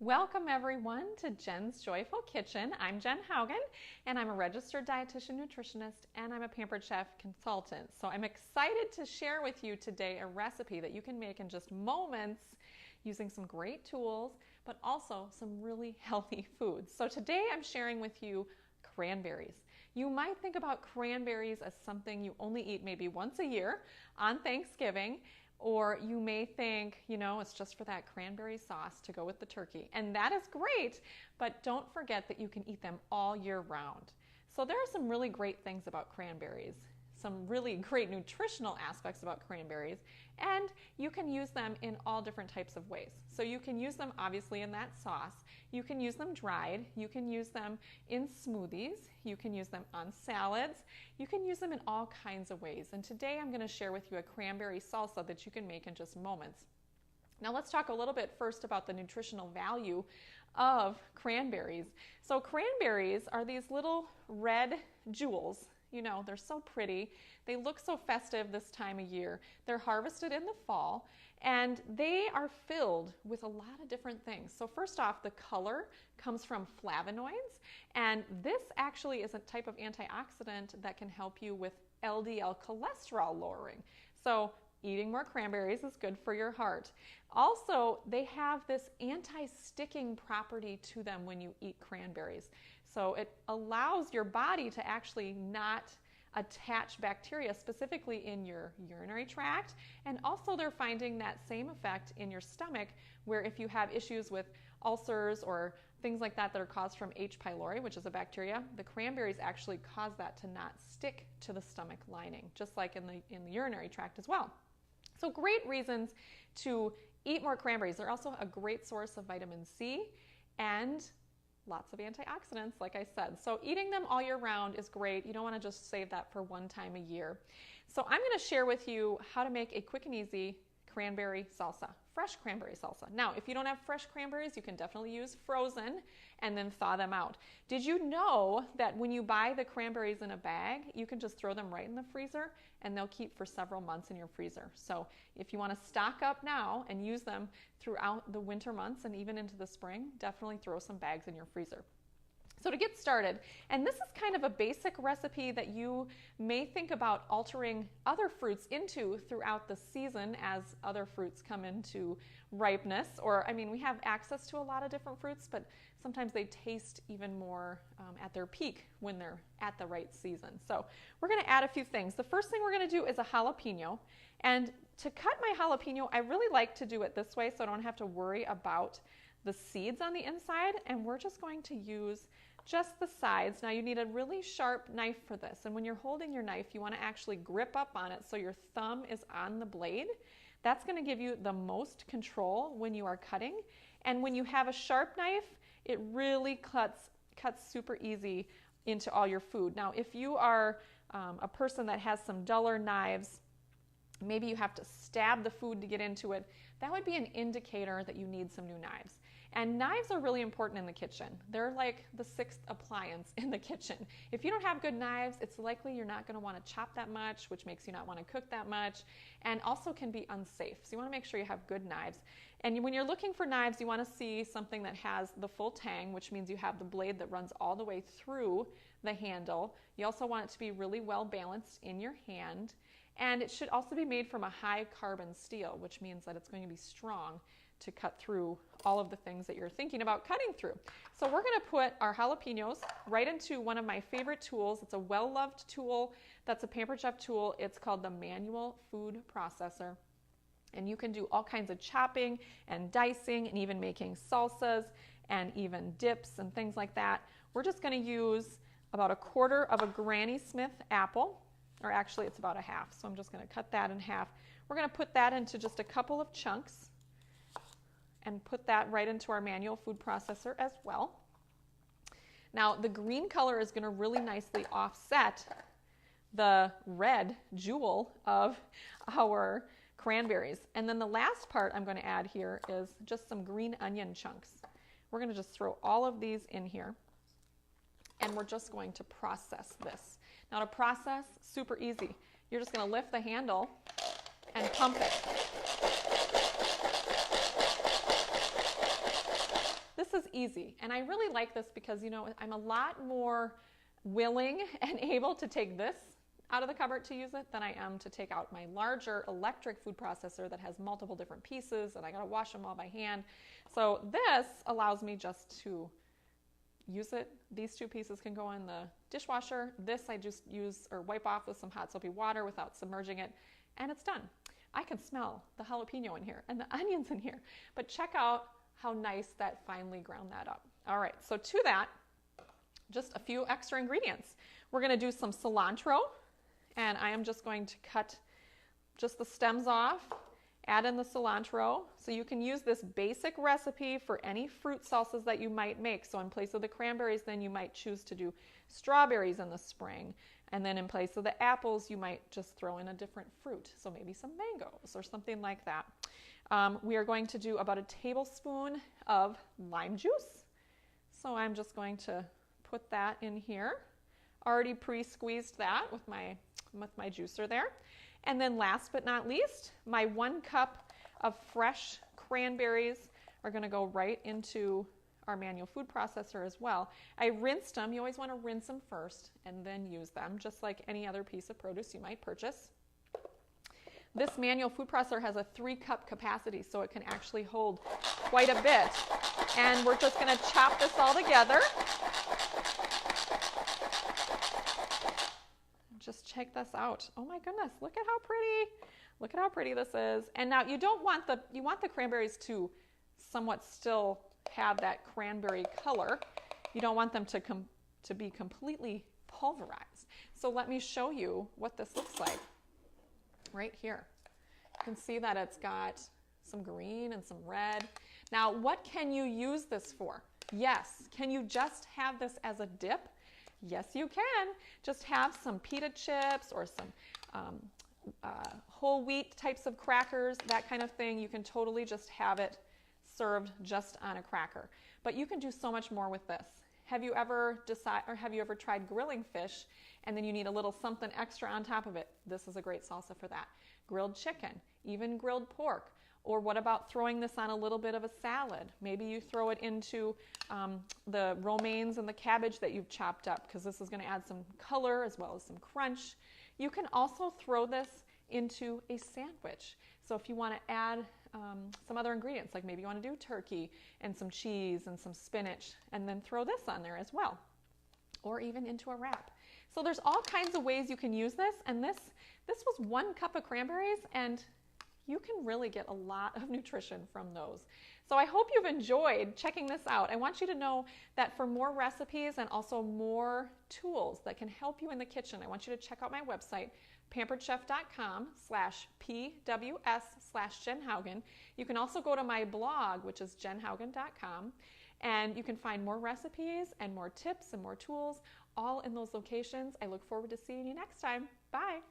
Welcome everyone to Jen's Joyful Kitchen. I'm Jen Haugen and I'm a registered dietitian nutritionist and I'm a Pampered Chef consultant. So I'm excited to share with you today a recipe that you can make in just moments using some great tools, but also some really healthy foods. So today I'm sharing with you cranberries. You might think about cranberries as something you only eat maybe once a year on Thanksgiving. Or you may think, it's just for that cranberry sauce to go with the turkey. And that is great, but don't forget that you can eat them all year round. So there are some really great things about cranberries, some really great nutritional aspects about cranberries, and you can use them in all different types of ways. So you can use them obviously in that sauce, you can use them dried, you can use them in smoothies, you can use them on salads, you can use them in all kinds of ways. And today I'm going to share with you a cranberry salsa that you can make in just moments. Now let's talk a little bit first about the nutritional value of cranberries. So cranberries are these little red jewels. They're so pretty. They look so festive this time of year. They're harvested in the fall and they are filled with a lot of different things. So first off, the color comes from flavonoids, and this actually is a type of antioxidant that can help you with LDL cholesterol lowering. So eating more cranberries is good for your heart. Also, they have this anti-sticking property to them when you eat cranberries. So it allows your body to actually not attach bacteria specifically in your urinary tract. And also they're finding that same effect in your stomach, where if you have issues with ulcers or things like that that are caused from H. pylori, which is a bacteria, the cranberries actually cause that to not stick to the stomach lining, just like in the urinary tract as well. So great reasons to eat more cranberries. They're also a great source of vitamin C and lots of antioxidants, like I said. So eating them all year round is great. You don't want to just save that for one time a year. So I'm going to share with you how to make a quick and easy cranberry salsa, fresh cranberry salsa. Now, if you don't have fresh cranberries, you can definitely use frozen and then thaw them out. Did you know that when you buy the cranberries in a bag, you can just throw them right in the freezer and they'll keep for several months in your freezer? So if you want to stock up now and use them throughout the winter months and even into the spring, definitely throw some bags in your freezer. So to get started, and this is kind of a basic recipe that you may think about altering other fruits into throughout the season as other fruits come into ripeness. Or, we have access to a lot of different fruits, but sometimes they taste even more at their peak when they're at the right season. So we're going to add a few things. The first thing we're going to do is a jalapeno. And to cut my jalapeno, I really like to do it this way so I don't have to worry about the seeds on the inside, and we're just going to use just the sides. Now you need a really sharp knife for this, and when you're holding your knife, you want to actually grip up on it so your thumb is on the blade. That's going to give you the most control when you are cutting, and when you have a sharp knife, it really cuts super easy into all your food. Now if you are a person that has some duller knives, maybe you have to stab the food to get into it, that would be an indicator that you need some new knives. And knives are really important in the kitchen. They're like the sixth appliance in the kitchen. If you don't have good knives, it's likely you're not going to want to chop that much, which makes you not want to cook that much, and also can be unsafe. So you want to make sure you have good knives. And when you're looking for knives, you want to see something that has the full tang, which means you have the blade that runs all the way through the handle. You also want it to be really well balanced in your hand. And it should also be made from a high carbon steel, which means that it's going to be strong to cut through all of the things that you're thinking about cutting through. So we're going to put our jalapenos right into one of my favorite tools. It's a well-loved tool. That's a Pampered Chef tool. It's called the manual food processor. And you can do all kinds of chopping and dicing and even making salsas and even dips and things like that. We're just going to use about a quarter of a Granny Smith apple, or actually it's about a half. So I'm just going to cut that in half. We're going to put that into just a couple of chunks and put that right into our manual food processor as well. Now the green color is going to really nicely offset the red jewel of our cranberries. And then the last part I'm going to add here is just some green onion chunks. We're going to just throw all of these in here, and we're just going to process this. Now to process, super easy. You're just going to lift the handle and pump it. is easy, and I really like this because, you know, I'm a lot more willing and able to take this out of the cupboard to use it than I am to take out my larger electric food processor that has multiple different pieces and I gotta wash them all by hand. So this allows me just to use it. These two pieces can go in the dishwasher. This I just use or wipe off with some hot soapy water without submerging it, and it's done. I can smell the jalapeno in here and the onions in here, but check out how nice that finely ground that up. All right, so to that, just a few extra ingredients. We're gonna do some cilantro, and I am just going to cut just the stems off, add in the cilantro. So you can use this basic recipe for any fruit salsas that you might make. So in place of the cranberries, then you might choose to do strawberries in the spring. And then in place of the apples, you might just throw in a different fruit. So maybe some mangoes or something like that. We are going to do about a tablespoon of lime juice. So I'm just going to put that in here. Already pre-squeezed that with my juicer there. And then last but not least, my 1 cup of fresh cranberries are going to go right into our manual food processor as well. I rinsed them. You always want to rinse them first and then use them, just like any other piece of produce you might purchase. This manual food processor has a 3-cup capacity, so it can actually hold quite a bit. And we're just going to chop this all together. Just check this out. Oh my goodness, look at how pretty. Look at how pretty this is. And now you want the cranberries to somewhat still have that cranberry color. You don't want them to be completely pulverized. So let me show you what this looks like right here. You can see that it's got some green and some red. Now, what can you use this for? Yes, can you just have this as a dip? Yes, you can. Just have some pita chips or some whole wheat types of crackers, that kind of thing. You can totally just have it served just on a cracker. But you can do so much more with this. Have you ever tried grilling fish and then you need a little something extra on top of it? This is a great salsa for that. Grilled chicken, even grilled pork. Or what about throwing this on a little bit of a salad? Maybe you throw it into the romaines and the cabbage that you've chopped up, because this is going to add some color as well as some crunch. You can also throw this into a sandwich. So if you want to add some other ingredients, like maybe you want to do turkey and some cheese and some spinach, and then throw this on there as well, or even into a wrap. So there's all kinds of ways you can use this, and this was 1 cup of cranberries, and you can really get a lot of nutrition from those. So I hope you've enjoyed checking this out. I want you to know that for more recipes and also more tools that can help you in the kitchen, I want you to check out my website, pamperedchef.com/pws/Jen Haugen. You can also go to my blog, which is jenhaugen.com, and you can find more recipes and more tips and more tools all in those locations. I look forward to seeing you next time. Bye.